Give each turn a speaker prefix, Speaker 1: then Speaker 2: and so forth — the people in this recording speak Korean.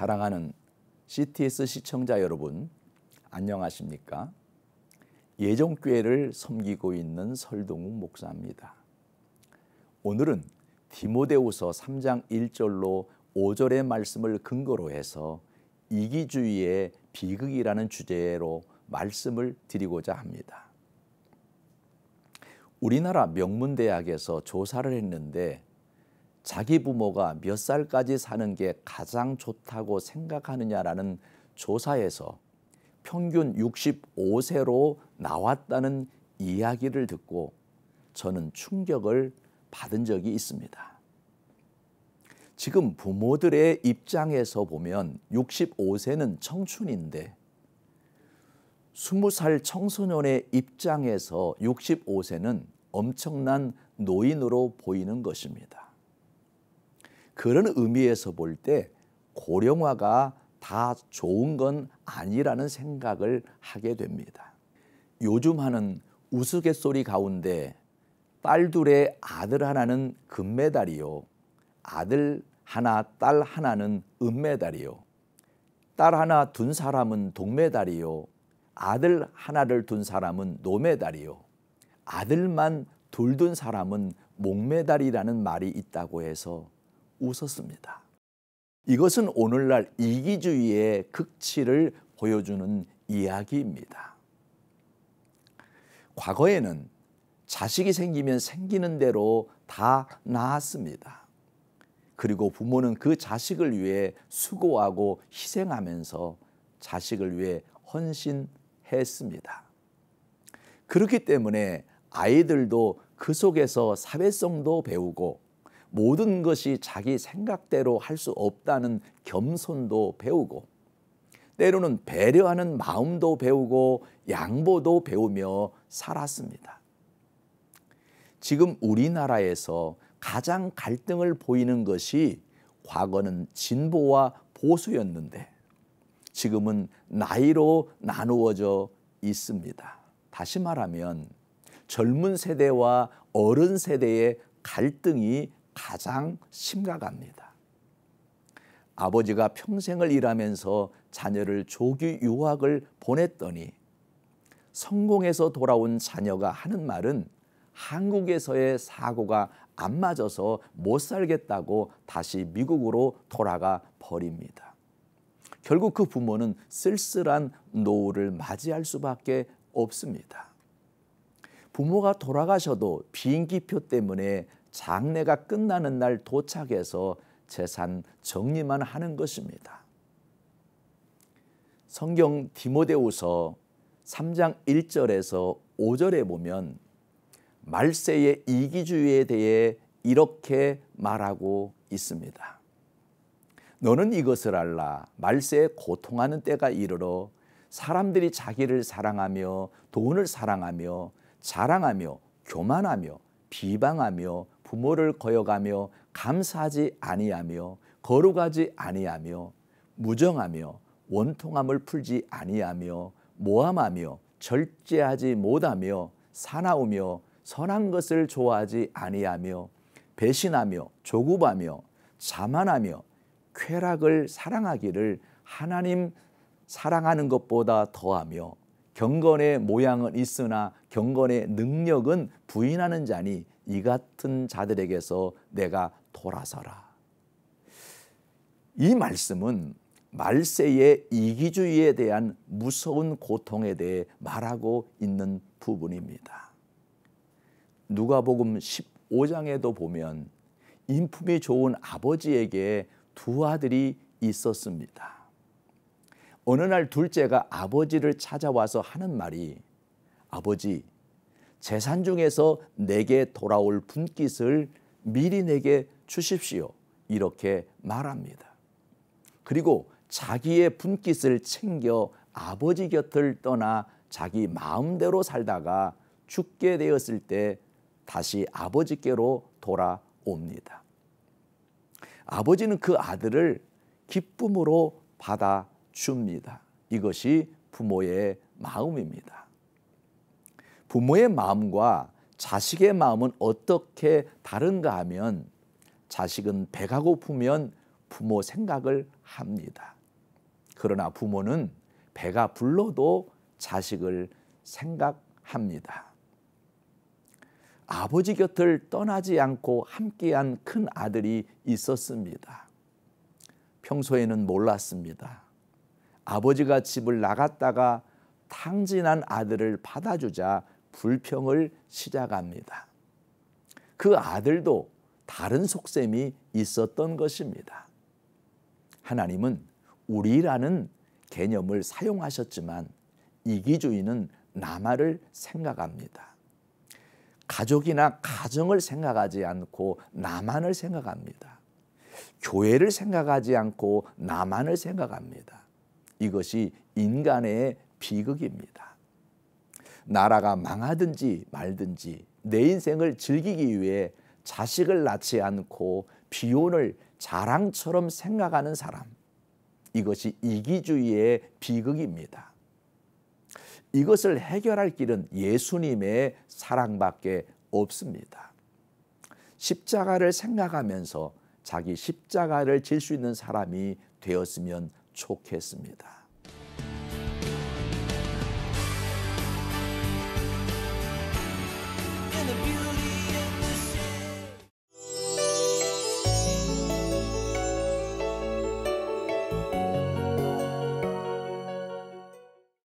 Speaker 1: 사랑하는 CTS 시청자 여러분, 안녕하십니까? 예정교회를 섬기고 있는 설동욱 목사입니다. 오늘은 디모데후서 3장 1절로 5절의 말씀을 근거로 해서 이기주의의 비극이라는 주제로 말씀을 드리고자 합니다. 우리나라 명문대학에서 조사를 했는데 자기 부모가 몇 살까지 사는 게 가장 좋다고 생각하느냐라는 조사에서 평균 65세로 나왔다는 이야기를 듣고 저는 충격을 받은 적이 있습니다. 지금 부모들의 입장에서 보면 65세는 청춘인데 20살 청소년의 입장에서 65세는 엄청난 노인으로 보이는 것입니다. 그런 의미에서 볼 때 고령화가 다 좋은 건 아니라는 생각을 하게 됩니다. 요즘 하는 우스갯소리 가운데 딸 둘에 아들 하나는 금메달이요, 아들 하나 딸 하나는 은메달이요, 딸 하나 둔 사람은 동메달이요, 아들 하나를 둔 사람은 노메달이요, 아들만 둘 둔 사람은 목메달이라는 말이 있다고 해서 웃었습니다. 이것은 오늘날 이기주의의 극치를 보여주는 이야기입니다. 과거에는 자식이 생기면 생기는 대로 다 낳았습니다. 그리고 부모는 그 자식을 위해 수고하고 희생하면서 자식을 위해 헌신했습니다. 그렇기 때문에 아이들도 그 속에서 사회성도 배우고 모든 것이 자기 생각대로 할 수 없다는 겸손도 배우고 때로는 배려하는 마음도 배우고 양보도 배우며 살았습니다. 지금 우리나라에서 가장 갈등을 보이는 것이 과거는 진보와 보수였는데 지금은 나이로 나누어져 있습니다. 다시 말하면 젊은 세대와 어른 세대의 갈등이 가장 심각합니다. 아버지가 평생을 일하면서 자녀를 조기 유학을 보냈더니 성공해서 돌아온 자녀가 하는 말은 한국에서의 사고가 안 맞아서 못 살겠다고 다시 미국으로 돌아가 버립니다. 결국 그 부모는 쓸쓸한 노후를 맞이할 수밖에 없습니다. 부모가 돌아가셔도 비행기표 때문에 장례가 끝나는 날 도착해서 재산 정리만 하는 것입니다. 성경 디모데후서 3장 1절에서 5절에 보면 말세의 이기주의에 대해 이렇게 말하고 있습니다. 너는 이것을 알라. 말세에 고통하는 때가 이르러 사람들이 자기를 사랑하며 돈을 사랑하며 자랑하며 교만하며 비방하며 부모를 거역하며 감사하지 아니하며 거룩하지 아니하며 무정하며 원통함을 풀지 아니하며 모함하며 절제하지 못하며 사나우며 선한 것을 좋아하지 아니하며 배신하며 조급하며 자만하며 쾌락을 사랑하기를 하나님 사랑하는 것보다 더하며 경건의 모양은 있으나 경건의 능력은 부인하는 자니 이 같은 자들에게서 내가 돌아서라. 이 말씀은 말세의 이기주의에 대한 무서운 고통에 대해 말하고 있는 부분입니다. 누가복음 15장에도 보면 인품이 좋은 아버지에게 두 아들이 있었습니다. 어느 날 둘째가 아버지를 찾아와서 하는 말이 아버지, 재산 중에서 내게 돌아올 분깃을 미리 내게 주십시오. 이렇게 말합니다. 그리고 자기의 분깃을 챙겨 아버지 곁을 떠나 자기 마음대로 살다가 죽게 되었을 때 다시 아버지께로 돌아옵니다. 아버지는 그 아들을 기쁨으로 받아줍니다. 이것이 부모의 마음입니다. 부모의 마음과 자식의 마음은 어떻게 다른가 하면 자식은 배가 고프면 부모 생각을 합니다. 그러나 부모는 배가 불러도 자식을 생각합니다. 아버지 곁을 떠나지 않고 함께한 큰 아들이 있었습니다. 평소에는 몰랐습니다. 아버지가 집을 나갔다가 탕진한 아들을 받아주자 불평을 시작합니다. 그 아들도 다른 속셈이 있었던 것입니다. 하나님은 우리라는 개념을 사용하셨지만 이기주의는 나만을 생각합니다. 가족이나 가정을 생각하지 않고 나만을 생각합니다. 교회를 생각하지 않고 나만을 생각합니다. 이것이 인간의 비극입니다. 나라가 망하든지 말든지 내 인생을 즐기기 위해 자식을 낳지 않고 비혼을 자랑처럼 생각하는 사람, 이것이 이기주의의 비극입니다. 이것을 해결할 길은 예수님의 사랑밖에 없습니다. 십자가를 생각하면서 자기 십자가를 질 수 있는 사람이 되었으면 좋겠습니다.
Speaker 2: In the beauty